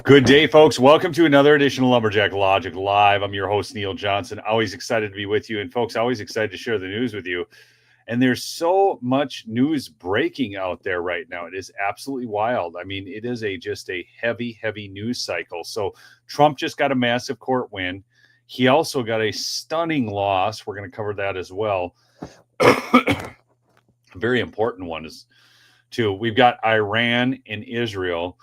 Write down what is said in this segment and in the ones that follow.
Good day, folks. Welcome to another edition of Lumberjack Logic Live. I'm your host, Neil Johnson. Always excited to be with you. And folks, always excited to share the news with you. And there's so much news breaking out there right now. It is absolutely wild. I mean, it is just a heavy news cycle. So Trump just got a massive court win. He also got a stunning loss. We're going to cover that as well. A very important one is, too, we've got Iran and Israel.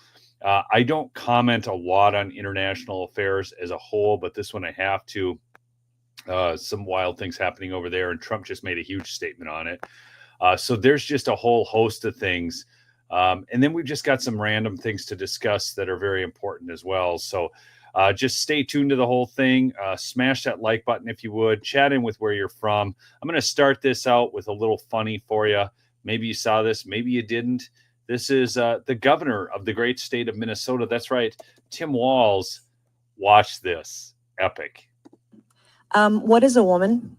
I don't comment a lot on international affairs as a whole, but this one I have to. Some wild things happening over there, and Trump just made a huge statement on it. So there's just a whole host of things. And then we've just got some random things to discuss that are very important as well. So just stay tuned to the whole thing. Smash that like button if you would. Chat in with where you're from. I'm going to start this out with a little funny for you. Maybe you saw this, maybe you didn't. This is the governor of the great state of Minnesota. That's right, Tim Walz. Watch this. Epic. What is a woman?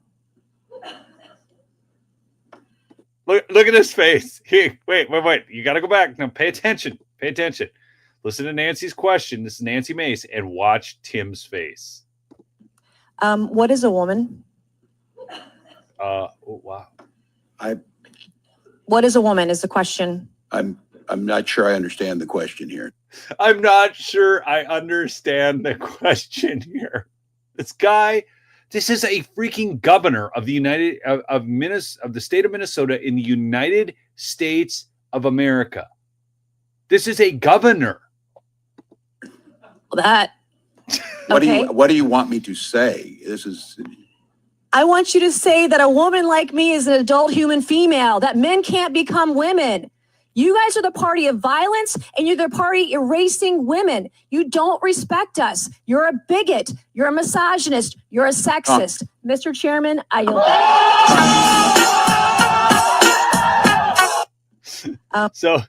Look at his face. Hey, wait. You got to go back. Now, pay attention. Listen to Nancy's question. This is Nancy Mace, and watch Tim's face. What is a woman? Oh, wow. What is a woman is the question. I'm not sure I understand the question here. I'm not sure I understand the question here. This guy, this is a freaking governor of the of the state of Minnesota in the United States of America. This is a governor. That. What do you want me to say? I want you to say that a woman like me is an adult human female, that men can't become women. You guys are the party of violence, and you're the party erasing women. You don't respect us. You're a bigot. You're a misogynist. You're a sexist. Mr. Chairman, I yield. So,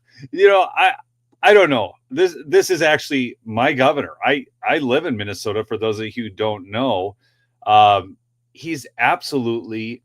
I don't know. This is actually my governor. I live in Minnesota, for those of you who don't know. He's absolutely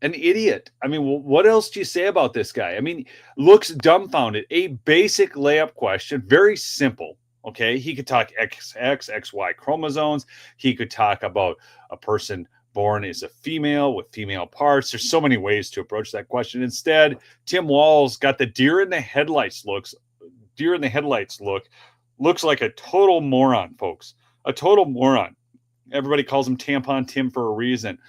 an idiot. I mean, what else do you say about this guy? I mean, looks dumbfounded. A basic layup question, very simple. Okay, he could talk XY chromosomes. He could talk about a person born as a female with female parts. There's so many ways to approach that question. Instead, Tim Walz got the deer in the headlights look. Looks like a total moron, folks. A total moron. Everybody calls him Tampon Tim for a reason.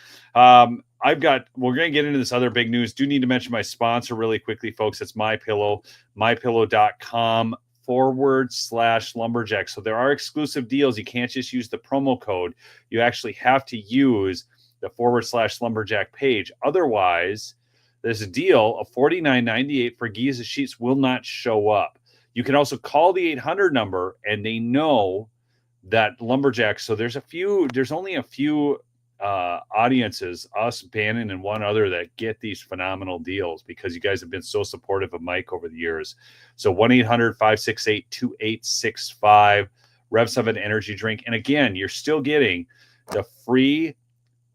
We're going to get into this other big news. Do need to mention my sponsor really quickly, folks. It's MyPillow, mypillow.com/lumberjack. So there are exclusive deals. You can't just use the promo code. You actually have to use the /lumberjack page. Otherwise, there's a deal of $49.98 for Giza sheets will not show up. You can also call the 800 number, and they know that Lumberjack. So there's only a few audiences, us, Bannon, and one other, that get these phenomenal deals because you guys have been so supportive of Mike over the years. So 1-800-568-2865, Rev 7 energy drink. And again, you're still getting the free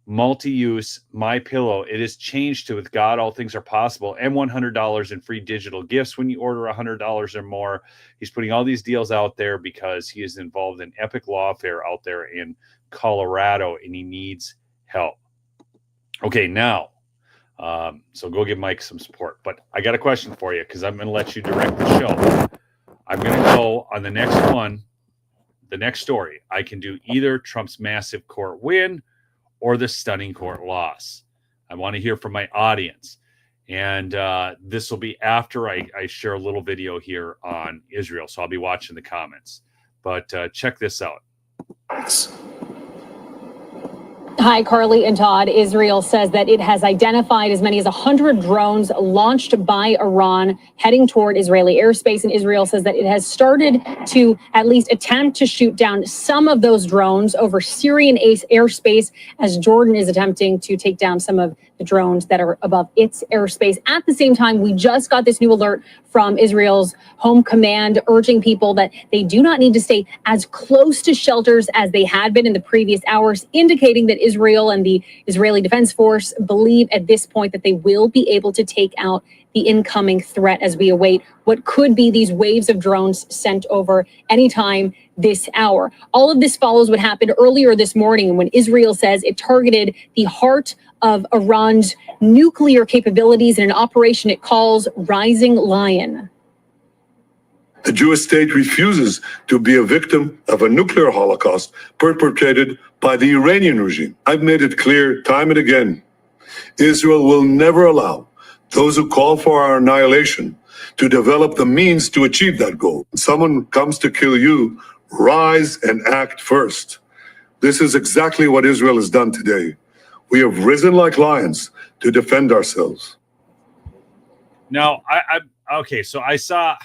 multi-use MyPillow. It is changed to With God All Things Are Possible, and $100 in free digital gifts when you order $100 or more. He's putting all these deals out there because he is involved in epic lawfare out there in Colorado, and he needs help. Okay, now, so go give Mike some support. But I got a question for you, because I'm going to let you direct the show. I'm going to go on the next one, the next story. I can do either Trump's massive court win or the stunning court loss. I want to hear from my audience. And this will be after I share a little video here on Israel. So I'll be watching the comments. But check this out. Hi, Carly and Todd. Israel says that it has identified as many as 100 drones launched by Iran heading toward Israeli airspace. And Israel says that it has started to at least attempt to shoot down some of those drones over Syrian airspace, as Jordan is attempting to take down some of the drones that are above its airspace. At the same time, we just got this new alert from Israel's home command urging people that they do not need to stay as close to shelters as they had been in the previous hours, indicating that Israel and the Israeli Defense Force believe at this point that they will be able to take out the incoming threat as we await what could be these waves of drones sent over anytime this hour. All of this follows what happened earlier this morning when Israel says it targeted the heart of Iran's nuclear capabilities in an operation it calls Rising Lion. The Jewish state refuses to be a victim of a nuclear holocaust perpetrated by the Iranian regime. I've made it clear time and again, Israel will never allow those who call for our annihilation to develop the means to achieve that goal. When someone comes to kill you, rise and act first. This is exactly what Israel has done today. We have risen like lions to defend ourselves. Now, okay, so I saw,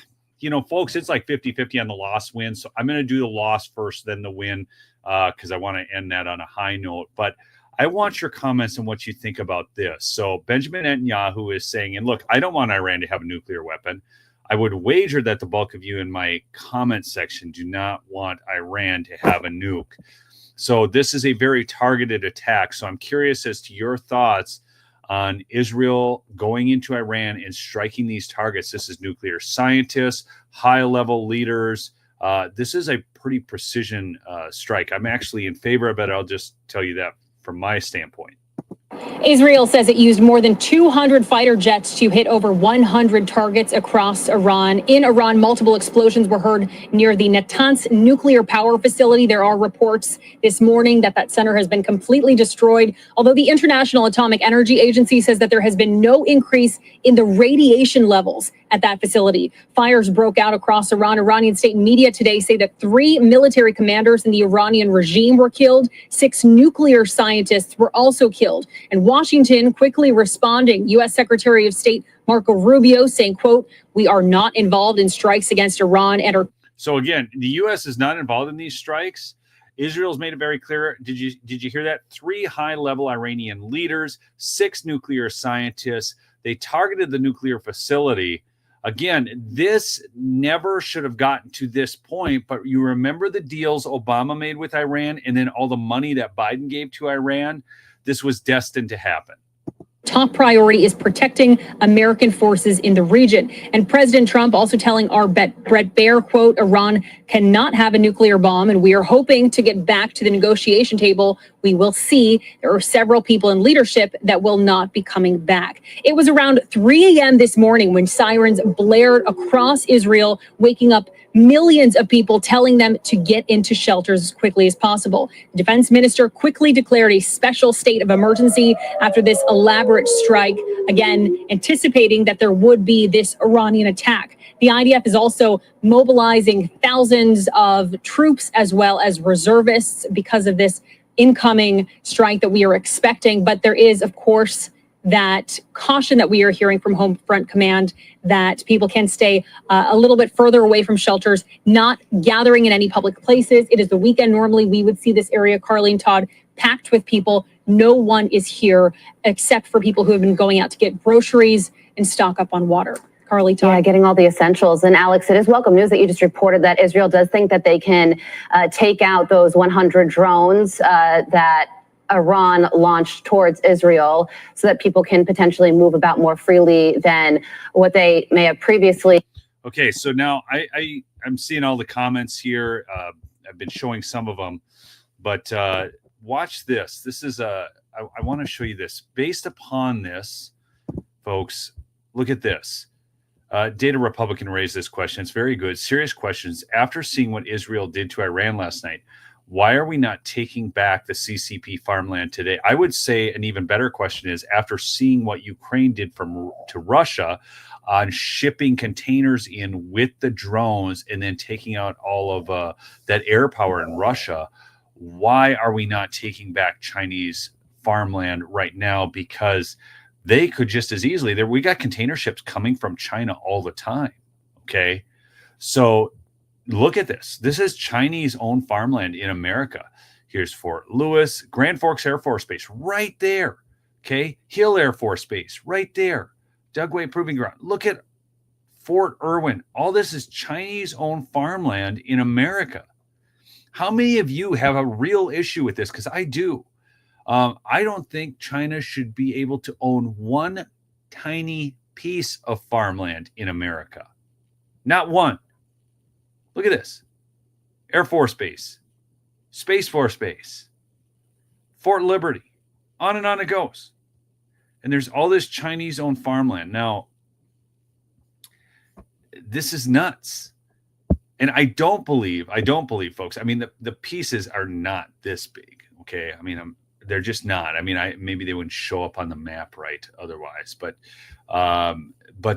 folks, it's like 50-50 on the loss win. So I'm going to do the loss first, then the win, because I want to end that on a high note. But I want your comments on what you think about this. So Benjamin Netanyahu is saying, and look, I don't want Iran to have a nuclear weapon. I would wager that the bulk of you in my comment section do not want Iran to have a nuke. So this is a very targeted attack. So I'm curious as to your thoughts on Israel going into Iran and striking these targets. This is nuclear scientists, high-level leaders. This is a pretty precision strike. I'm actually in favor of it. I'll just tell you that from my standpoint. Israel says it used more than 200 fighter jets to hit over 100 targets across Iran. In Iran, multiple explosions were heard near the Natanz nuclear power facility. There are reports this morning that that center has been completely destroyed, although the International Atomic Energy Agency says that there has been no increase in the radiation levels at that facility. Fires broke out across Iran. Iranian state media today say that 3 military commanders in the Iranian regime were killed. 6 nuclear scientists were also killed. And Washington quickly responding. U.S. Secretary of State Marco Rubio saying, quote, "We are not involved in strikes against Iran and are." So again, the U.S. is not involved in these strikes. Israel's made it very clear. Did you hear that? 3 high-level Iranian leaders, 6 nuclear scientists. They targeted the nuclear facility. Again, this never should have gotten to this point, but you remember the deals Obama made with Iran and then all the money that Biden gave to Iran? This was destined to happen. Top priority is protecting American forces in the region. And President Trump also telling our Brett Baier, quote, "Iran cannot have a nuclear bomb, and we are hoping to get back to the negotiation table. We will see. There are several people in leadership that will not be coming back." It was around 3 a.m. this morning when sirens blared across Israel, waking up millions of people, telling them to get into shelters as quickly as possible. The defense minister quickly declared a special state of emergency after this elaborate strike, again, anticipating that there would be this Iranian attack. The IDF is also mobilizing thousands of troops as well as reservists because of this incoming strike that we are expecting. But there is, of course, that caution that we are hearing from Home Front Command that people can stay a little bit further away from shelters, not gathering in any public places. It is the weekend. Normally, we would see this area, Carly and Todd, packed with people. No one is here except for people who have been going out to get groceries and stock up on water. Carly, Todd. Yeah, getting all the essentials. And Alex, it is welcome news that you just reported that Israel does think that they can take out those 100 drones that Iran launched towards Israel so that people can potentially move about more freely than what they may have previously. Okay, so now I'm seeing all the comments here. I've been showing some of them, but watch this. This is I want to show you this. Based upon this, folks, look at this. Data Republican raised this question. It's very good. Serious questions. After seeing what Israel did to Iran last night, why are we not taking back the CCP farmland today? I would say an even better question is, after seeing what Ukraine did to Russia on shipping containers in with the drones and then taking out all of that air power in Russia, why are we not taking back Chinese farmland right now? Because they could just as easily. We got container ships coming from China all the time, okay? So look at this. This is Chinese-owned farmland in America. Here's Fort Lewis, Grand Forks Air Force Base, right there. Okay. Hill Air Force Base right there. Dugway Proving Ground. Look at Fort Irwin. All this is Chinese-owned farmland in America. How many of you have a real issue with this? Because I do. I don't think China should be able to own one tiny piece of farmland in America. Not one. Look at this. Air Force Base, Space Force Base, Fort Liberty, on and on it goes. And there's all this Chinese-owned farmland. Now, this is nuts. And I don't believe, folks, I mean, the pieces are not this big, okay? I mean, they're just not. I mean, maybe they wouldn't show up on the map right otherwise, but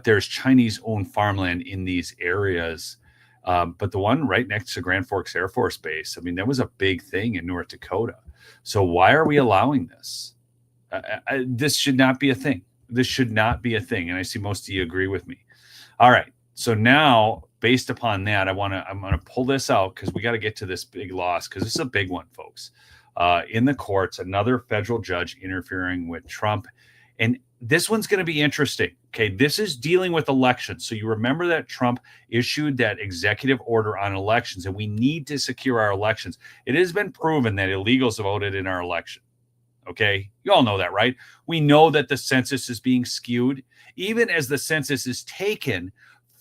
there's Chinese-owned farmland in these areas. But the one right next to Grand Forks Air Force Base, I mean, that was a big thing in North Dakota. So why are we allowing this? This should not be a thing. This should not be a thing. And I see most of you agree with me. All right. So now, based upon that, I'm going to pull this out because we got to get to this big loss because this is a big one, folks. In the courts, another federal judge interfering with Trump. And this one's going to be interesting. Okay, this is dealing with elections. So you remember that Trump issued that executive order on elections, and we need to secure our elections. It has been proven that illegals voted in our election. Okay, you all know that, right? We know that the census is being skewed. Even as the census is taken,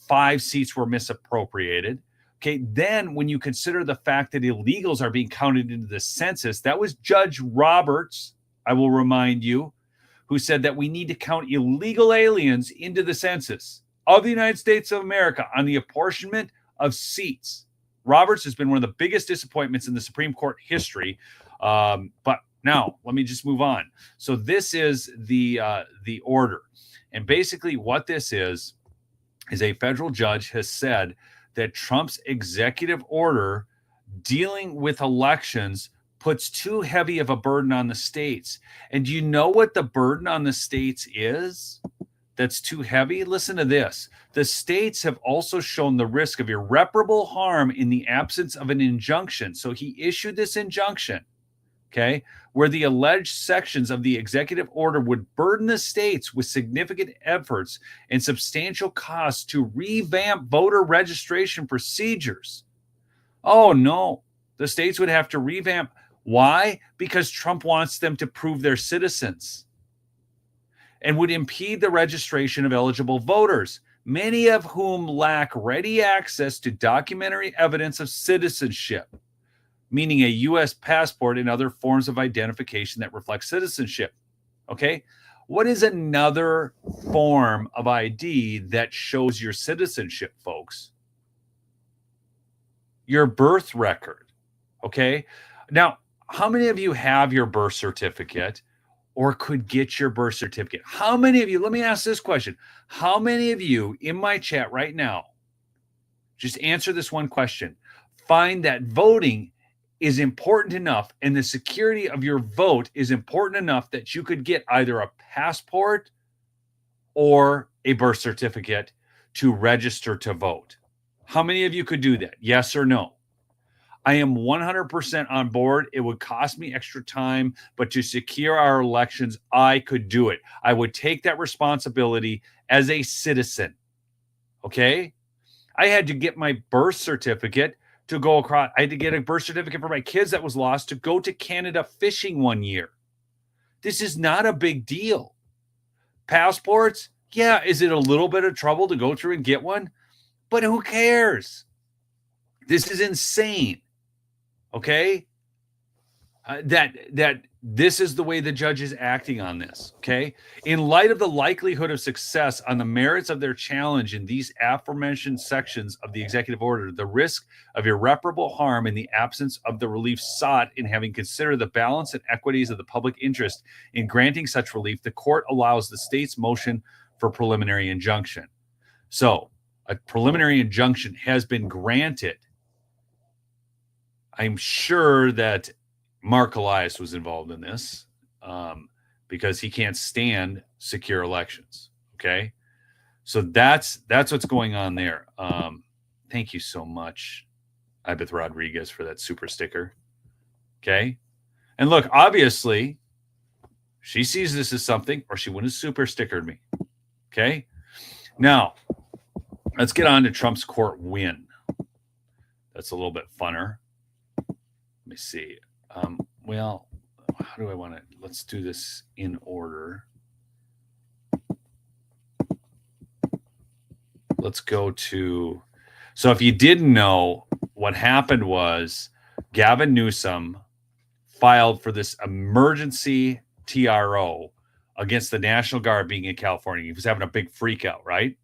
5 seats were misappropriated. Okay, then when you consider the fact that illegals are being counted into the census, that was Judge Roberts, I will remind you, who said that we need to count illegal aliens into the census of the United States of America on the apportionment of seats. Roberts has been one of the biggest disappointments in the Supreme Court history. But now let me just move on. So this is the order. And basically what this is a federal judge has said that Trump's executive order dealing with elections puts too heavy of a burden on the states. And do you know what the burden on the states is that's too heavy? Listen to this. The states have also shown the risk of irreparable harm in the absence of an injunction. So he issued this injunction, okay, where the alleged sections of the executive order would burden the states with significant efforts and substantial costs to revamp voter registration procedures. Oh, no. The states would have to revamp. Why? Because Trump wants them to prove they're citizens and would impede the registration of eligible voters, many of whom lack ready access to documentary evidence of citizenship, meaning a U.S. passport and other forms of identification that reflect citizenship. Okay? What is another form of ID that shows your citizenship, folks? Your birth record. Okay? Now, how many of you have your birth certificate or could get your birth certificate? How many of you, let me ask this question. How many of you in my chat right now, just answer this one question, find that voting is important enough and the security of your vote is important enough that you could get either a passport or a birth certificate to register to vote? How many of you could do that? Yes or no? I am 100% on board. It would cost me extra time, but to secure our elections, I could do it. I would take that responsibility as a citizen. Okay? I had to get my birth certificate to go across. I had to get a birth certificate for my kids that was lost to go to Canada fishing one year. This is not a big deal. Passports? Yeah, is it a little bit of trouble to go through and get one? But who cares? This is insane. Okay? That this is the way the judge is acting on this. Okay? In light of the likelihood of success on the merits of their challenge in these aforementioned sections of the executive order, the risk of irreparable harm in the absence of the relief sought, in having considered the balance and equities of the public interest in granting such relief, the court allows the state's motion for preliminary injunction. So a preliminary injunction has been granted. I'm sure that Mark Elias was involved in this because he can't stand secure elections. Okay. So that's what's going on there. Thank you so much, Ibeth Rodriguez, for that super sticker. Okay. And look, obviously She sees this as something, or she wouldn't have super stickered me. Okay? Now, let's get on to Trump's court win. That's a little bit funner. Let me see. Well, how do I want to? Let's do this in order. Let's go to. So if you didn't know, what happened was Gavin Newsom filed for this emergency TRO against the National Guard being in California. He was having a big freak out, right?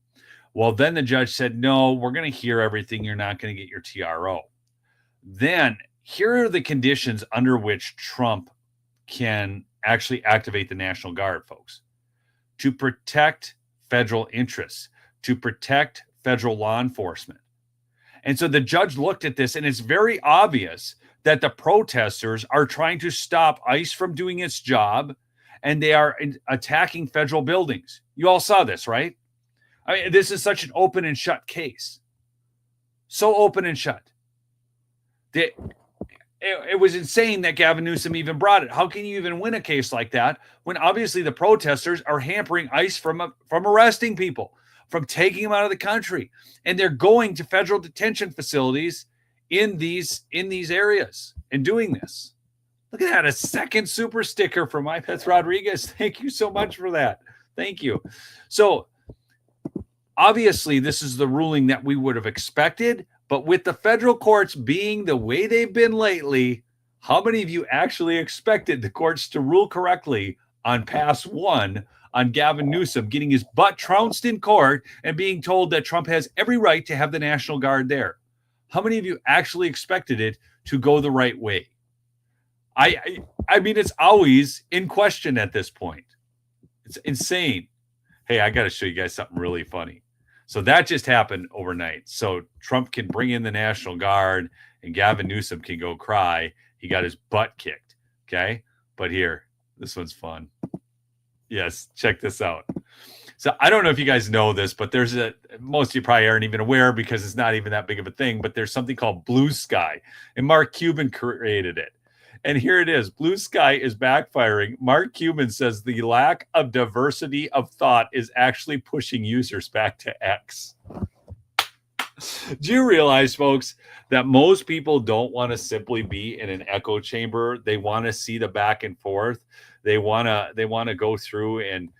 Well, then the judge said, no, we're going to hear everything. You're not going to get your TRO. Then here are the conditions under which Trump can actually activate the National Guard, folks. To protect federal interests, to protect federal law enforcement. And so the judge looked at this, and it's very obvious that the protesters are trying to stop ICE from doing its job, and they are attacking federal buildings. You all saw this, right? I mean, this is such an open and shut case. So open and shut. It was insane that Gavin Newsom even brought it. How can you even win a case like that when obviously the protesters are hampering ICE from arresting people, from taking them out of the country, and they're going to federal detention facilities in these areas and doing this? Look at that, a second super sticker from iPets Rodriguez. Thank you so much for that. Thank you. So obviously this is the ruling that we would have expected, but with the federal courts being the way they've been lately, how many of you actually expected the courts to rule correctly on pass one on Gavin Newsom getting his butt trounced in court and being told that Trump has every right to have the National Guard there? How many of you actually expected it to go the right way? I mean, it's always in question at this point. It's insane. Hey, I got to show you guys something really funny. So that just happened overnight. So Trump can bring in the National Guard and Gavin Newsom can go cry. He got his butt kicked. Okay. But here, this one's fun. Yes. Check this out. So I don't know if you guys know this, but most of you probably aren't even aware because it's not even that big of a thing, but there's something called Blue Sky, and Mark Cuban created it. And here it is. Blue Sky is backfiring. Mark Cuban says the lack of diversity of thought is actually pushing users back to X. Do you realize, folks, that most people don't want to simply be in an echo chamber? They want to see the back and forth. They want to go through and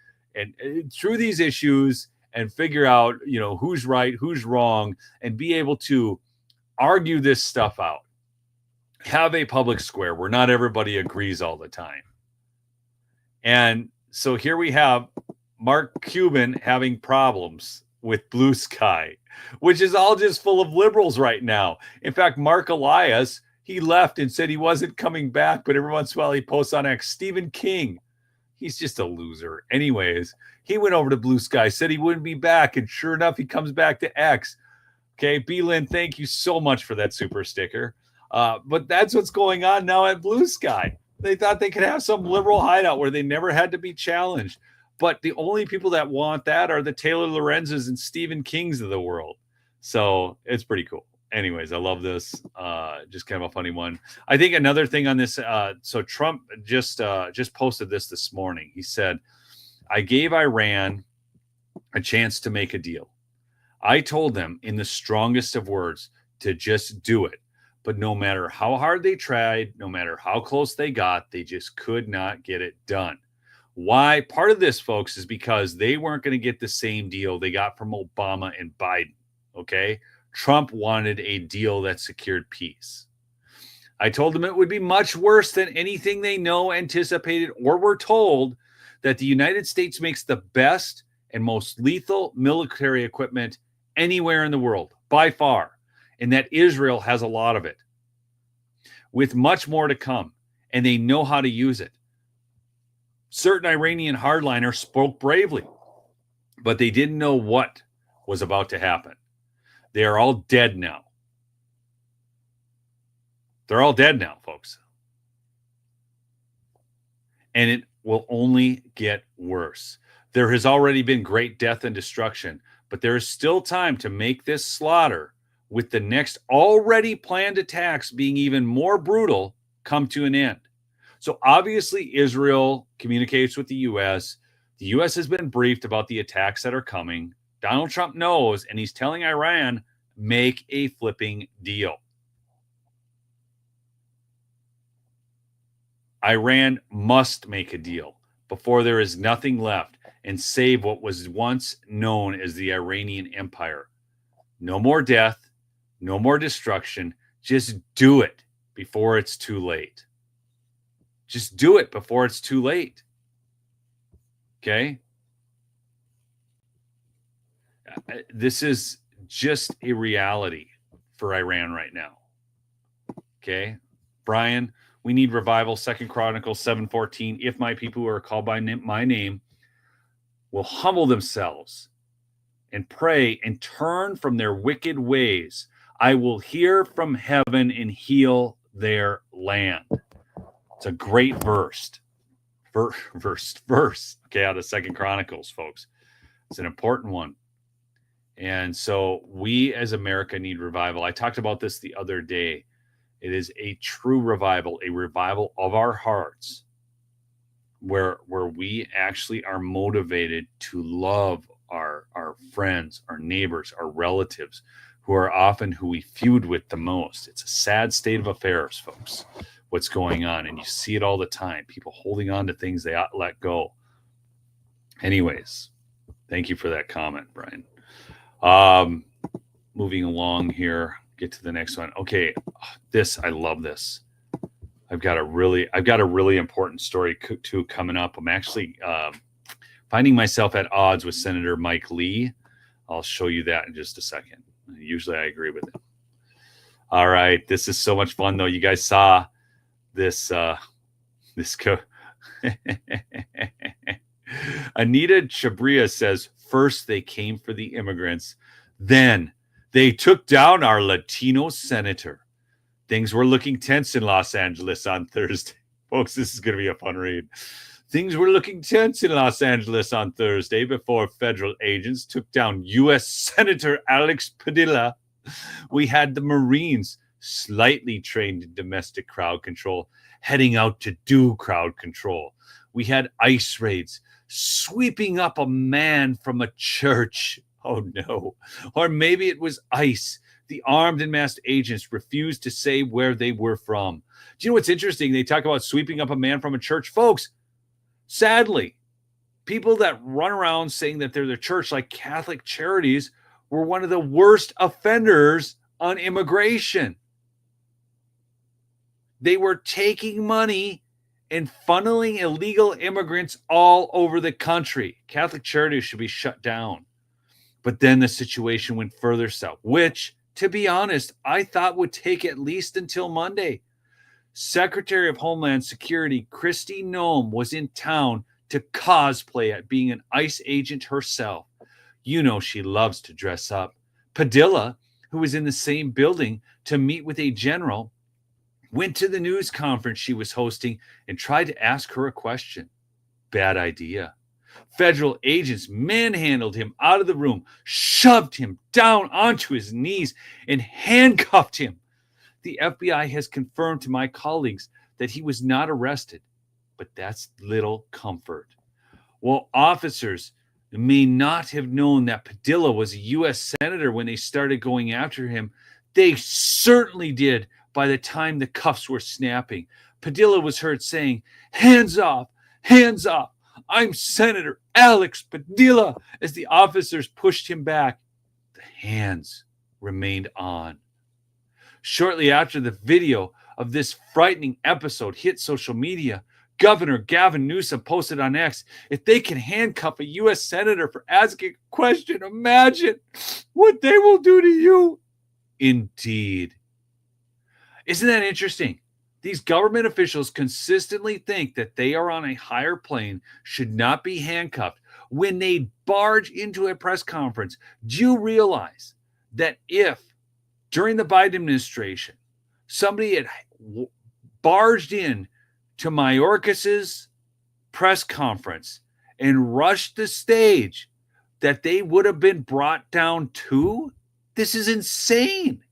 through these issues and figure out, who's right, who's wrong, and be able to argue this stuff out. Have a public square where not everybody agrees all the time. And so here we have Mark Cuban having problems with Blue Sky, which is all just full of liberals right now. In fact, Mark Elias, he left and said he wasn't coming back, but every once in a while he posts on X. Stephen King, he's just a loser. Anyways, he went over to Blue Sky, said he wouldn't be back, and sure enough, he comes back to X. Okay, B-Lynn, thank you so much for that super sticker. But that's what's going on now at Blue Sky. They thought they could have some liberal hideout where they never had to be challenged. But the only people that want that are the Taylor Lorenzes and Stephen Kings of the world. So it's pretty cool. Anyways, I love this. Just kind of a funny one. I think another thing on this. So Trump just posted this morning. He said, I gave Iran a chance to make a deal. I told them in the strongest of words to just do it. But no matter how hard they tried, no matter how close they got, they just could not get it done. Why? Part of this, folks, is because they weren't going to get the same deal they got from Obama and Biden. Okay? Trump wanted a deal that secured peace. I told them it would be much worse than anything they know, anticipated, or were told, that the United States makes the best and most lethal military equipment anywhere in the world, by far, and that Israel has a lot of it, with much more to come, and they know how to use it. Certain Iranian hardliners spoke bravely, but they didn't know what was about to happen. They are all dead now. They're all dead now, folks. And it will only get worse. There has already been great death and destruction, but there is still time to make this slaughter, with the next already planned attacks being even more brutal, come to an end. So obviously Israel communicates with the U.S. The U.S. has been briefed about the attacks that are coming. Donald Trump knows, and he's telling Iran, make a flipping deal. Iran must make a deal before there is nothing left and save what was once known as the Iranian Empire. No more death, no more destruction. Just do it before it's too late. Just do it before it's too late. Okay? This is just a reality for Iran right now. Okay? Brian, we need revival. 2 Chronicles 7:14. If my people who are called by my name will humble themselves and pray and turn from their wicked ways, I will hear from heaven and heal their land. It's a great verse. Okay, out of 2 Chronicles, folks. It's an important one. And so we as America need revival. I talked about this the other day. It is a true revival, a revival of our hearts, where we actually are motivated to love our friends, our neighbors, our relatives, who are often who we feud with the most. It's a sad state of affairs, folks, what's going on. And you see it all the time. People holding on to things they ought to let go. Anyways, thank you for that comment, Brian. Moving along here, get to the next one. Okay, I love this. I've got a really important story too coming up. I'm actually finding myself at odds with Senator Mike Lee. I'll show you that in just a second. Usually I agree with him. All right, this is so much fun though. You guys saw this Anita Chabria says, first they came for the immigrants, then they took down our Latino senator. Things were looking tense in Los Angeles on Thursday. Folks, this is going to be a fun read. Things were looking tense in Los Angeles on Thursday before federal agents took down U.S. Senator Alex Padilla. We had the Marines, slightly trained in domestic crowd control, heading out to do crowd control. We had ICE raids, sweeping up a man from a church. Oh, no. Or maybe it was ICE. The armed and masked agents refused to say where they were from. Do you know what's interesting? They talk about sweeping up a man from a church. Folks, sadly, people that run around saying that they're the church, like Catholic Charities, were one of the worst offenders on immigration. They were taking money and funneling illegal immigrants all over the country. Catholic Charities should be shut down. But then the situation went further south, which, to be honest, I thought would take at least until Monday. Secretary of Homeland Security Kristi Noem was in town to cosplay at being an ICE agent herself. You know she loves to dress up. Padilla, who was in the same building to meet with a general, went to the news conference she was hosting and tried to ask her a question. Bad idea. Federal agents manhandled him out of the room, shoved him down onto his knees, and handcuffed him. The FBI has confirmed to my colleagues that he was not arrested, but that's little comfort. While officers may not have known that Padilla was a U.S. senator when they started going after him, they certainly did by the time the cuffs were snapping. Padilla was heard saying, "Hands off, hands off. I'm Senator Alex Padilla," as the officers pushed him back. The hands remained on. Shortly after the video of this frightening episode hit social media, Governor Gavin Newsom posted on X, "If they can handcuff a U.S. senator for asking a question, imagine what they will do to you." Indeed. Isn't that interesting? These government officials consistently think that they are on a higher plane, should not be handcuffed. When they barge into a press conference, do you realize that if during the Biden administration, somebody had barged in to Mayorkas's press conference and rushed the stage, that they would have been brought down too? This is insane.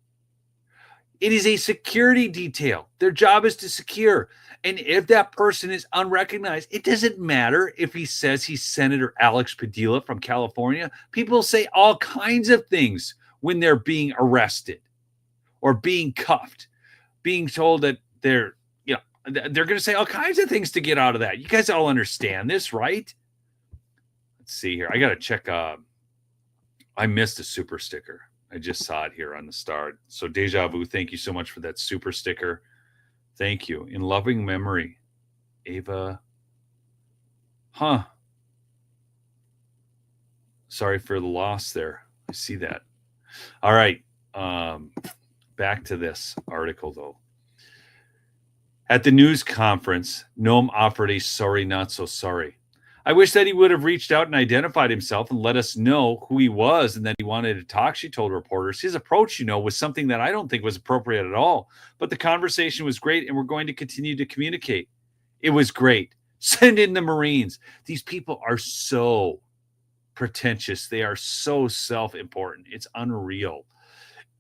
It is a security detail. Their job is to secure. And if that person is unrecognized, it doesn't matter if he says he's Senator Alex Padilla from California. People say all kinds of things when they're being arrested or being cuffed, being told that they're going to say all kinds of things to get out of that. You guys all understand this, right? Let's see here. I got to check. I missed a super sticker. I just saw it here on the start. So Deja Vu, thank you so much for that super sticker. Thank you. In loving memory, Ava. Sorry for the loss there. I see that. All right. Back to this article, though. At the news conference, Noam offered a sorry, not so sorry. I wish that he would have reached out and identified himself and let us know who he was and that he wanted to talk, she told reporters. His approach, was something that I don't think was appropriate at all. But the conversation was great, and we're going to continue to communicate. It was great. Send in the Marines. These people are so pretentious. They are so self-important. It's unreal.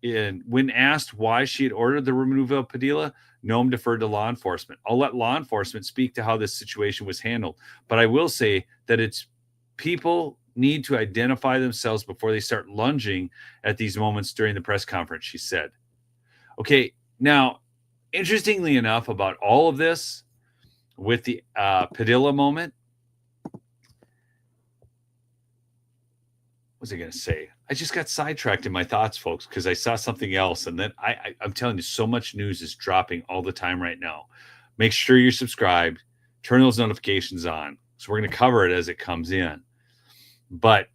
And when asked why she had ordered the removal of Padilla, Noam deferred to law enforcement. I'll let law enforcement speak to how this situation was handled, but I will say that it's people need to identify themselves before they start lunging at these moments during the press conference, she said. Okay, now, interestingly enough about all of this with the Padilla moment, what was I going to say? I just got sidetracked in my thoughts, folks, because I saw something else. And then I'm telling you, so much news is dropping all the time right now. Make sure you're subscribed. Turn those notifications on. So we're going to cover it as it comes in. But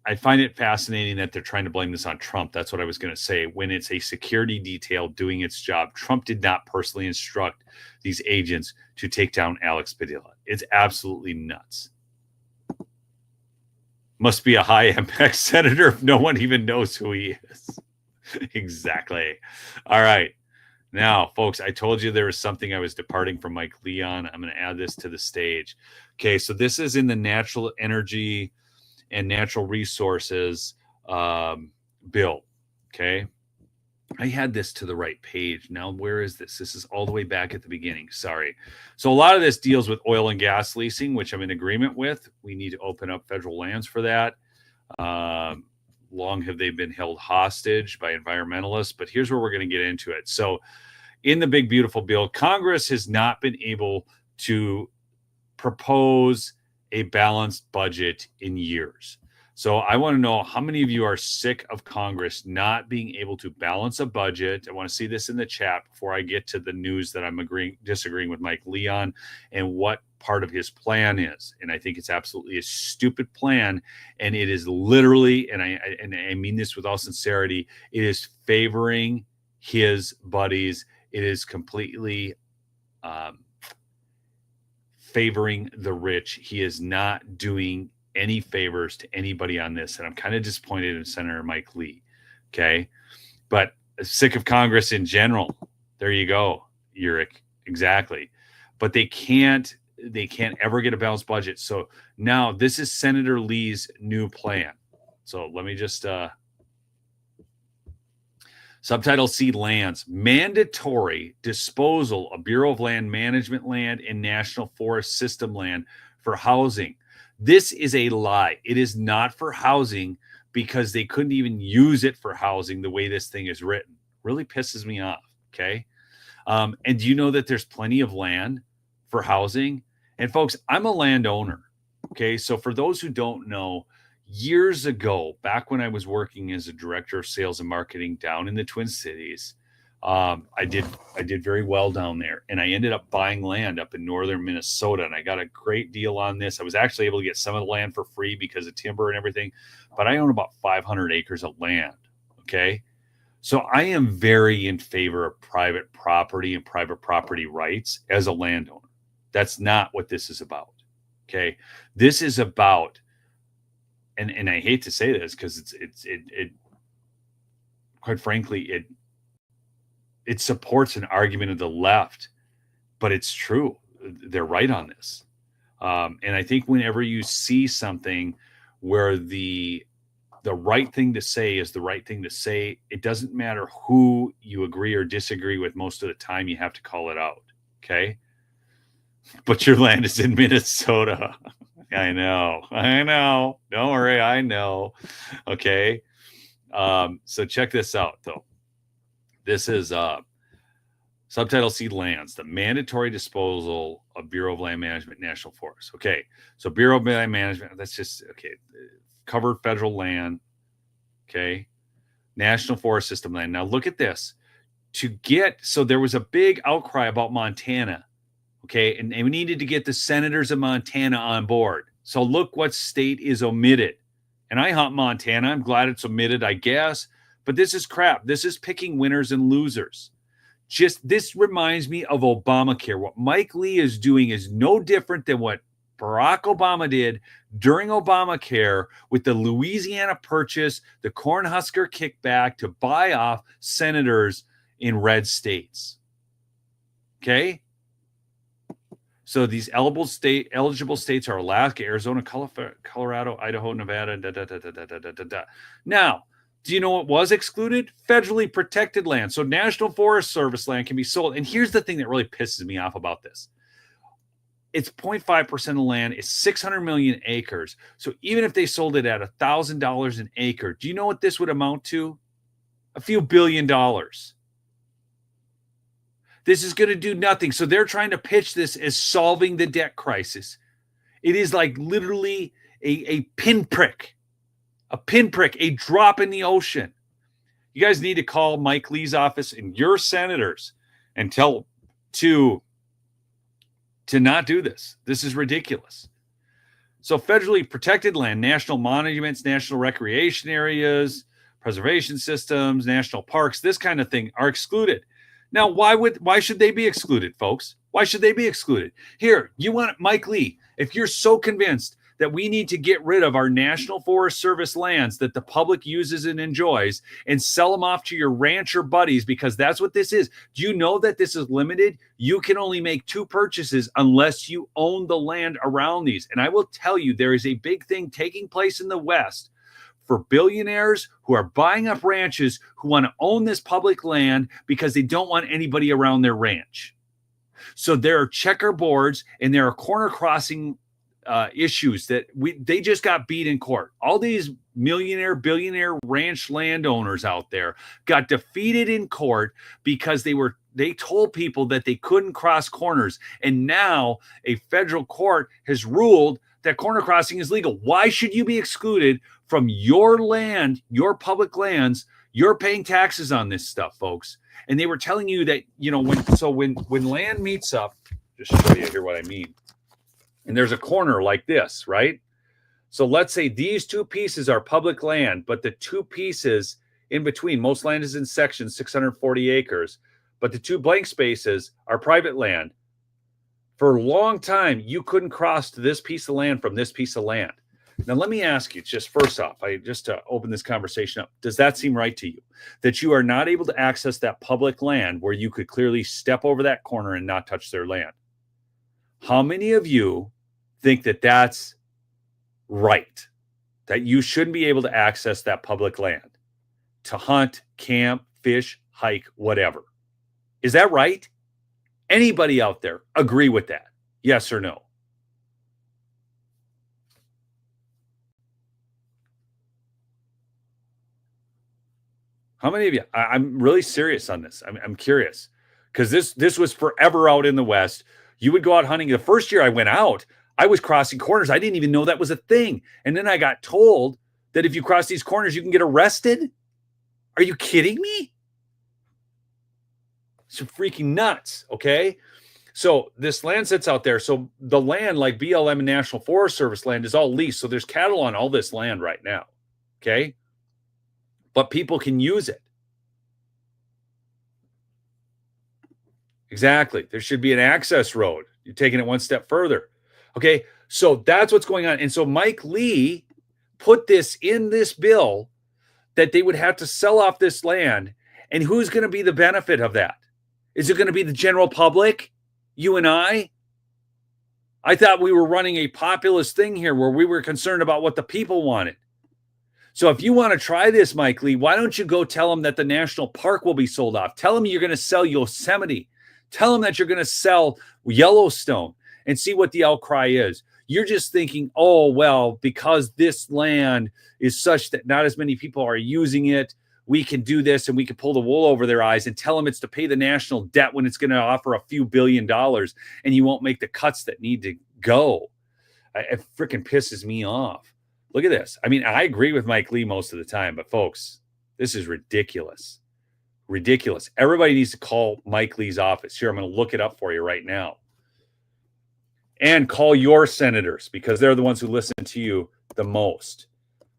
I find it fascinating that they're trying to blame this on Trump. That's what I was going to say. When it's a security detail doing its job, Trump did not personally instruct these agents to take down Alex Padilla. It's absolutely nuts. Must be a high impact senator if no one even knows who he is. Exactly. All right. Now, folks, I told you there was something I was departing from Mike Leon. I'm going to add this to the stage. Okay, so this is in the natural energy and natural resources bill. Okay. I had this to the right page. Now, where is this? This is all the way back at the beginning. Sorry. So a lot of this deals with oil and gas leasing, which I'm in agreement with. We need to open up federal lands for that. Long have they been held hostage by environmentalists? But here's where we're going to get into it. So in the big, beautiful bill, Congress has not been able to propose a balanced budget in years. So I want to know how many of you are sick of Congress not being able to balance a budget. I want to see this in the chat before I get to the news that I'm disagreeing with Mike Leon and what part of his plan is. And I think it's absolutely a stupid plan. And it is literally, and I mean this with all sincerity, it is favoring his buddies. It is completely favoring the rich. He is not doing any favors to anybody on this. And I'm kind of disappointed in Senator Mike Lee. Okay. But sick of Congress in general. There you go, Uric. Exactly. But they can't ever get a balanced budget. So now this is Senator Lee's new plan. So let me just subtitle C, lands, mandatory disposal of Bureau of Land Management land and National Forest System land for housing. This is a lie. It is not for housing because they couldn't even use it for housing the way this thing is written. Really pisses me off. Okay. And do you know that there's plenty of land for housing? And folks, I'm a landowner. Okay. So for those who don't know, years ago, back when I was working as a director of sales and marketing down in the Twin Cities, I did very well down there, and I ended up buying land up in northern Minnesota, and I got a great deal on this. I was actually able to get some of the land for free because of timber and everything, but I own about 500 acres of land. Okay. So I am very in favor of private property and private property rights as a landowner. That's not what this is about. Okay. This is about, and I hate to say this because it quite frankly, it supports an argument of the left, but it's true. They're right on this. And I think whenever you see something where the the right thing to say is the right thing to say. It doesn't matter who you agree or disagree with. Most of the time, you have to call it out. Okay. But your land is in Minnesota. I know. Don't worry. I know. Okay. So check this out, though. This is Subtitle C lands, the mandatory disposal of Bureau of Land Management, National Forests. Okay. So Bureau of Land Management, that's just, okay. Covered federal land. Okay. National Forest System land. Now look at this. So there was a big outcry about Montana. Okay. And we needed to get the senators of Montana on board. So look what state is omitted. And I hunt Montana. I'm glad it's omitted, I guess. But this is crap. This is picking winners and losers. This reminds me of Obamacare. What Mike Lee is doing is no different than what Barack Obama did during Obamacare with the Louisiana Purchase, the Cornhusker kickback to buy off senators in red states. Okay? So these eligible states are Alaska, Arizona, Colorado, Idaho, Nevada, Now, do you know what was excluded? Federally protected land. So National Forest Service land can be sold. And here's the thing that really pisses me off about this. It's 0.5% of land. It's 600 million acres. So even if they sold it at $1,000 an acre, do you know what this would amount to? A few $1 billion. This is going to do nothing. So they're trying to pitch this as solving the debt crisis. It is like literally a pinprick, a drop in the ocean. You guys need to call Mike Lee's office and your senators and tell to not do this. This is ridiculous. So federally protected land, national monuments, national recreation areas, preservation systems, national parks, this kind of thing are excluded. Now, why should they be excluded, folks? Why should they be excluded? Here, you want Mike Lee, if you're so convinced that we need to get rid of our National Forest Service lands that the public uses and enjoys and sell them off to your rancher buddies, because that's what this is. Do you know that this is limited? You can only make 2 purchases unless you own the land around these. And I will tell you, there is a big thing taking place in the West for billionaires who are buying up ranches who want to own this public land because they don't want anybody around their ranch. So there are checkerboards and there are corner crossing issues that they just got beat in court. All these billionaire ranch landowners out there got defeated in court because they told people that they couldn't cross corners. And now a federal court has ruled that corner crossing is legal. Why should you be excluded from your land, your public lands? You're paying taxes on this stuff, folks. And they were telling you that, when land meets up, just show you here what I mean. And there's a corner like this, right? So let's say these 2 pieces are public land, but the 2 pieces in between, most land is in sections, 640 acres, but the 2 blank spaces are private land. For a long time, you couldn't cross to this piece of land from this piece of land. Now, let me ask you, just first off, just to open this conversation up, does that seem right to you? That you are not able to access that public land where you could clearly step over that corner and not touch their land? How many of you think that that's right? That you shouldn't be able to access that public land to hunt, camp, fish, hike, whatever? Is that right? Anybody out there agree with that? Yes or no? How many of you? I'm really serious on this. I'm curious, because this was forever out in the West. You would go out hunting. The first year I went out, I was crossing corners. I didn't even know that was a thing. And then I got told that if you cross these corners, you can get arrested. Are you kidding me? It's freaking nuts. Okay. So this land sits out there. So the land, like BLM and National Forest Service land, is all leased. So there's cattle on all this land right now. Okay. But people can use it. Exactly. There should be an access road. You're taking it one step further. Okay. So that's what's going on. And so Mike Lee put this in this bill that they would have to sell off this land. And who's going to be the benefit of that? Is it going to be the general public? You and I? I thought we were running a populist thing here where we were concerned about what the people wanted. So if you want to try this, Mike Lee, why don't you go tell them that the national park will be sold off? Tell them you're going to sell Yosemite. Tell them that you're going to sell Yellowstone and see what the outcry is. You're just thinking, oh, well, because this land is such that not as many people are using it, we can do this and we can pull the wool over their eyes and tell them it's to pay the national debt when it's going to offer a few $1 billion and you won't make the cuts that need to go. It freaking pisses me off. Look at this. I mean, I agree with Mike Lee most of the time, but folks, this is ridiculous. Ridiculous. Everybody needs to call Mike Lee's office. Here, I'm going to look it up for you right now. And call your senators because they're the ones who listen to you the most.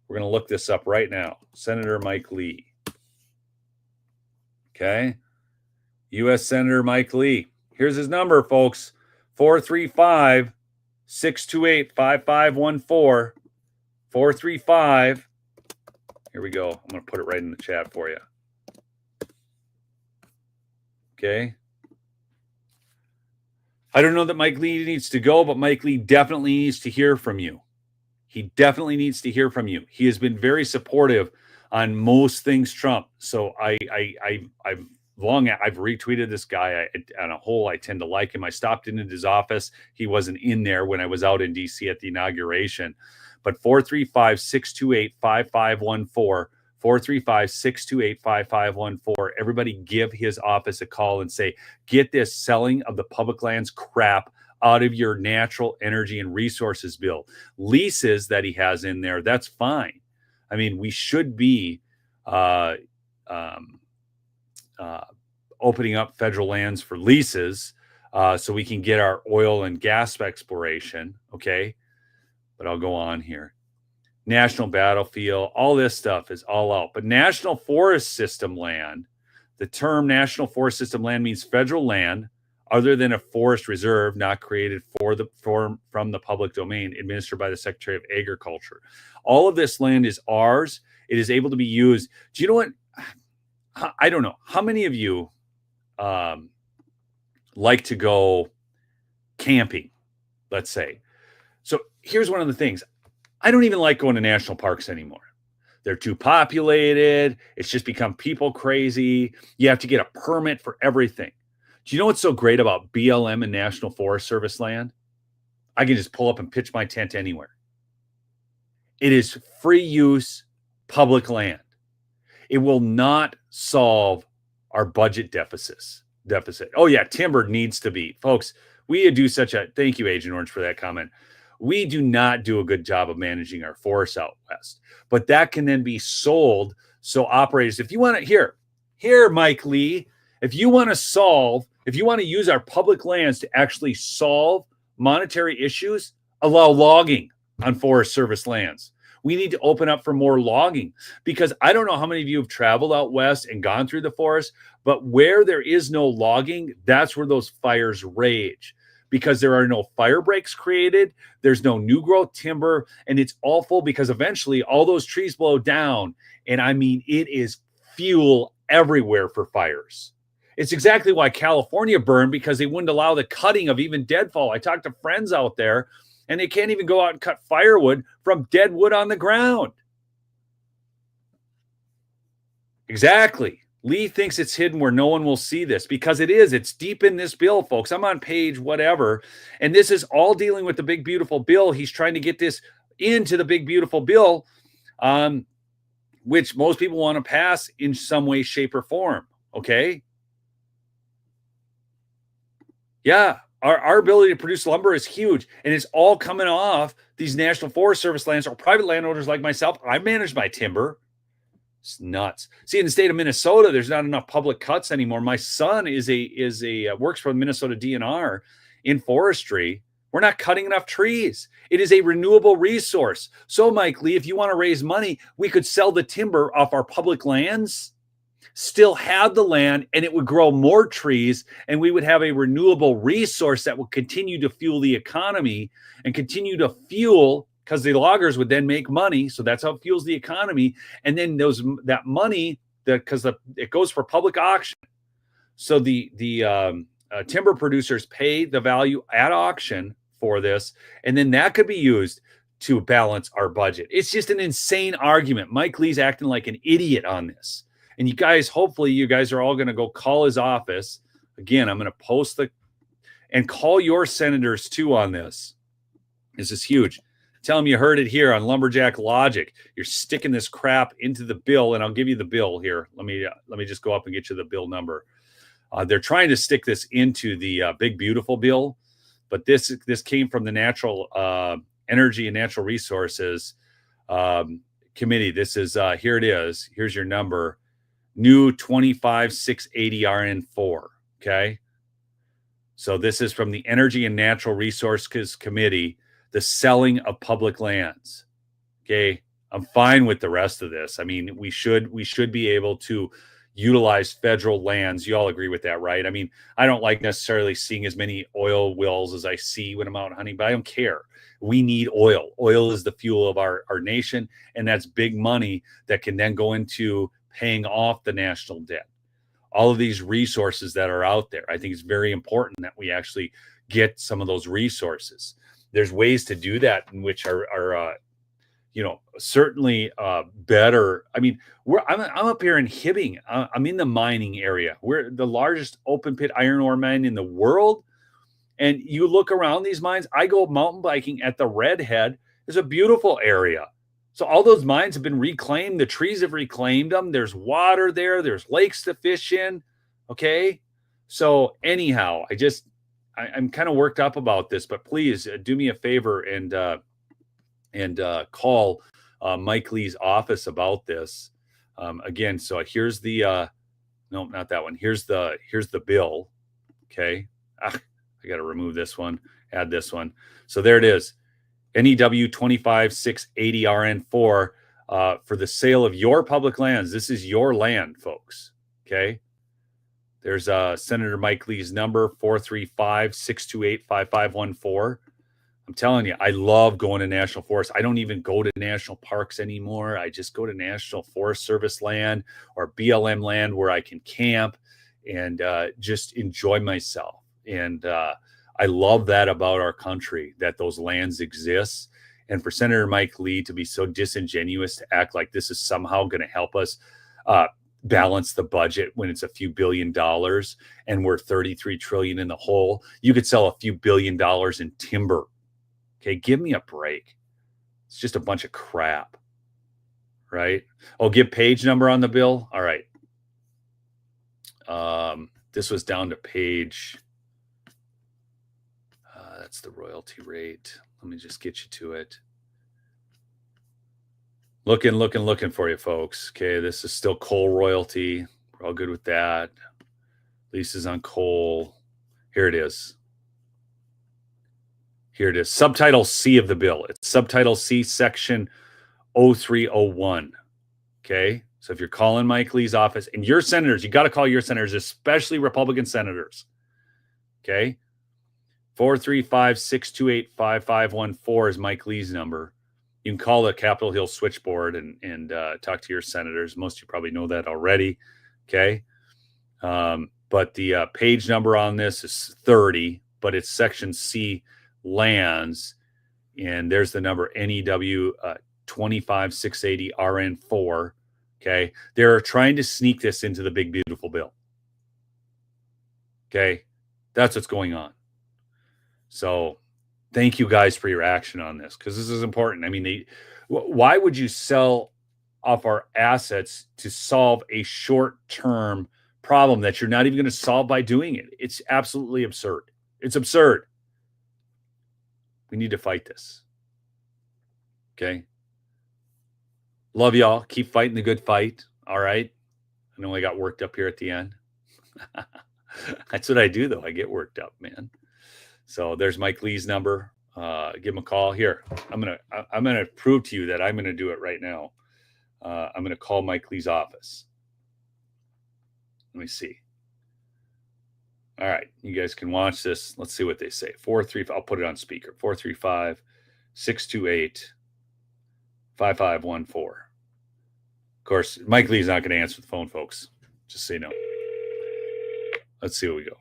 We're going to look this up right now. Senator Mike Lee. Okay. U.S. Senator Mike Lee. Here's his number, folks. 435-628-5514. 435. Here we go. I'm going to put it right in the chat for you. Okay. I don't know that Mike Lee needs to go, but Mike Lee definitely needs to hear from you. He definitely needs to hear from you. He has been very supportive on most things Trump. So I've retweeted this guy on a whole. I tend to like him. I stopped into his office. He wasn't in there when I was out in DC at the inauguration. But 435-628-5514. 435-628-5514. Everybody give his office a call and say, get this selling of the public lands crap out of your natural energy and resources bill. Leases that he has in there, that's fine. I mean, we should be opening up federal lands for leases so we can get our oil and gas exploration, okay? But I'll go on here. National battlefield, all this stuff is all out. But national forest system land, the term national forest system land means federal land other than a forest reserve not created from the public domain, administered by the Secretary of Agriculture. All of this land is ours. It is able to be used. Do you know what? I don't know. How many of you like to go camping, let's say? So here's one of the things. I don't even like going to national parks anymore. They're too populated. It's just become people crazy. You have to get a permit for everything. Do you know what's so great about BLM and National Forest Service land? I can just pull up and pitch my tent anywhere. It is free use public land. It will not solve our budget deficit. Oh yeah, timber needs to be. Folks, we do such a, thank you, Agent Orange, for that comment. We do not do a good job of managing our forests out west, but that can then be sold. So operators, if you want to, here, Mike Lee, if you want to use our public lands to actually solve monetary issues, allow logging on Forest Service lands. We need to open up for more logging because I don't know how many of you have traveled out west and gone through the forest, but where there is no logging, that's where those fires rage. Because there are no fire breaks created, there's no new growth timber, and it's awful because eventually all those trees blow down. And I mean, it is fuel everywhere for fires. It's exactly why California burned, because they wouldn't allow the cutting of even deadfall. I talked to friends out there, and they can't even go out and cut firewood from dead wood on the ground. Exactly. Lee thinks it's hidden where no one will see this because it is. It's deep in this bill, folks. I'm on page whatever. And this is all dealing with the big, beautiful bill. He's trying to get this into the big, beautiful bill, which most people want to pass in some way, shape, or form. Okay? Yeah. Our ability to produce lumber is huge. And it's all coming off these National Forest Service lands or private landowners like myself. I manage my timber. It's nuts. See, in the state of Minnesota, there's not enough public cuts anymore. My son works for the Minnesota DNR in forestry. We're not cutting enough trees. It is a renewable resource. So, Mike Lee, if you want to raise money, we could sell the timber off our public lands, still have the land, and it would grow more trees, and we would have a renewable resource that would continue to fuel the economy and continue to fuel, because the loggers would then make money. So that's how it fuels the economy. And then that money, because it goes for public auction. So the timber producers pay the value at auction for this. And then that could be used to balance our budget. It's just an insane argument. Mike Lee's acting like an idiot on this. And you guys, hopefully you guys are all going to go call his office. Again, I'm going to post and call your senators too on this. This is huge. Tell them you heard it here on Lumberjack Logic. You're sticking this crap into the bill, and I'll give you the bill here. Let me just go up and get you the bill number. They're trying to stick this into the big beautiful bill, but this came from the Natural Energy and Natural Resources Committee. This is here it is. Here's your number. New 25680 RN4. Okay. So this is from the Energy and Natural Resources Committee, the selling of public lands. Okay. I'm fine with the rest of this. I mean, we should be able to utilize federal lands. You all agree with that, right? I mean, I don't like necessarily seeing as many oil wells as I see when I'm out hunting, but I don't care. We need oil. Oil is the fuel of our nation, and that's big money that can then go into paying off the national debt. All of these resources that are out there, I think it's very important that we actually get some of those resources. There's ways to do that in which are certainly better. I mean, I'm up here in Hibbing. I'm in the mining area. We're the largest open pit iron ore mine in the world. And you look around these mines. I go mountain biking at the Redhead. It's a beautiful area. So all those mines have been reclaimed. The trees have reclaimed them. There's water there. There's lakes to fish in. Okay. So anyhow, I'm kind of worked up about this, but please do me a favor and call Mike Lee's office about this. Again, so here's the no, not that one. Here's the bill. Okay. I got to remove this one, add this one. So there it is. NEW 25680 RN4 for the sale of your public lands. This is your land, folks. Okay. There's Senator Mike Lee's number, 435-628-5514. I'm telling you, I love going to national forests. I don't even go to national parks anymore. I just go to National Forest Service land or BLM land where I can camp and just enjoy myself. And I love that about our country, that those lands exist. And for Senator Mike Lee to be so disingenuous to act like this is somehow going to help us balance the budget when it's a few $1 billion and we're 33 trillion in the hole. You could sell a few $1 billion in timber. Okay, give me a break. It's just a bunch of crap, right? Oh, give page number on the bill. All right. This was down to page. That's the royalty rate. Let me just get you to it. Looking for you, folks. Okay, this is still coal royalty. We're all good with that. Leases on coal. Here it is. Here it is. Subtitle C of the bill. It's Subtitle C, Section 0301. Okay, so if you're calling Mike Lee's office, and your senators, you got to call your senators, especially Republican senators. Okay. 435-628-5514 is Mike Lee's number. You can call the Capitol Hill switchboard and talk to your senators. Most of you probably know that already. Okay. But the page number on this is 30, but it's Section C lands. And there's the number NEW 25680 RN4. Okay. They're trying to sneak this into the big, beautiful bill. Okay. That's what's going on. So thank you guys for your action on this, because this is important. I mean, why would you sell off our assets to solve a short-term problem that you're not even going to solve by doing it? It's absolutely absurd. It's absurd. We need to fight this. Okay. Love y'all. Keep fighting the good fight. All right. I know I got worked up here at the end. That's what I do, though. I get worked up, man. So there's Mike Lee's number. Give him a call. Here, I'm gonna prove to you that I'm gonna do it right now. I'm gonna call Mike Lee's office. Let me see. All right, you guys can watch this. Let's see what they say. 435. I'll put it on speaker. 435-628-5514. Of course, Mike Lee's not going to answer the phone, folks. Just so you know. Let's see what we go.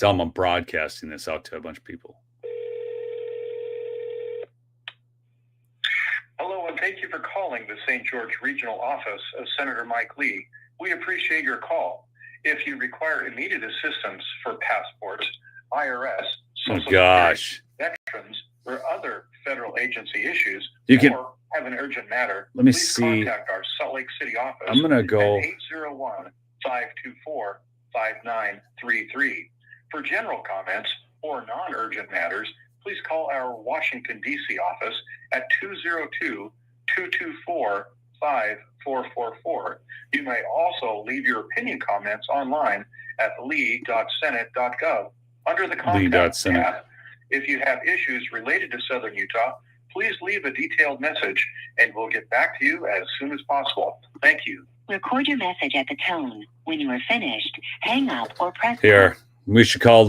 Tell them I'm broadcasting this out to a bunch of people. Hello, and thank you for calling the St. George Regional Office of Senator Mike Lee. We appreciate your call. If you require immediate assistance for passports, IRS, Social Security, veterans, or other federal agency issues, or have an urgent matter, let me please see. contact our Salt Lake City office. I'm going to go. At 801-524-5933. For general comments or non-urgent matters, please call our Washington, D.C. office at 202-224-5444. You may also leave your opinion comments online at lee.senate.gov under the Contact tab. If you have issues related to Southern Utah, please leave a detailed message and we'll get back to you as soon as possible. Thank you. Record your message at the tone. When you are finished, hang up or press Here, we should call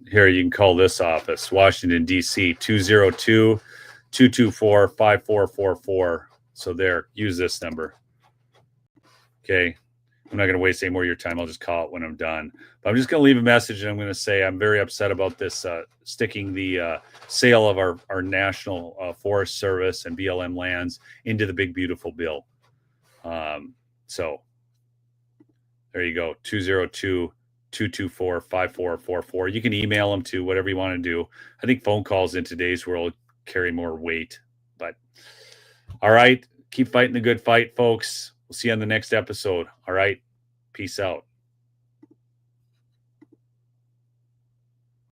here, you can call this office, Washington, D.C., 202-224-5444. So there, use this number. Okay. I'm not going to waste any more of your time. I'll just call it when I'm done. But I'm just going to leave a message, and I'm going to say I'm very upset about this sticking the sale of our National Forest Service and BLM lands into the big, beautiful bill. So there you go, 202-224-5444. You can email them to whatever you want to do. I think phone calls in today's world carry more weight. But all right, keep fighting the good fight, folks. We'll see you on the next episode. All right, peace out.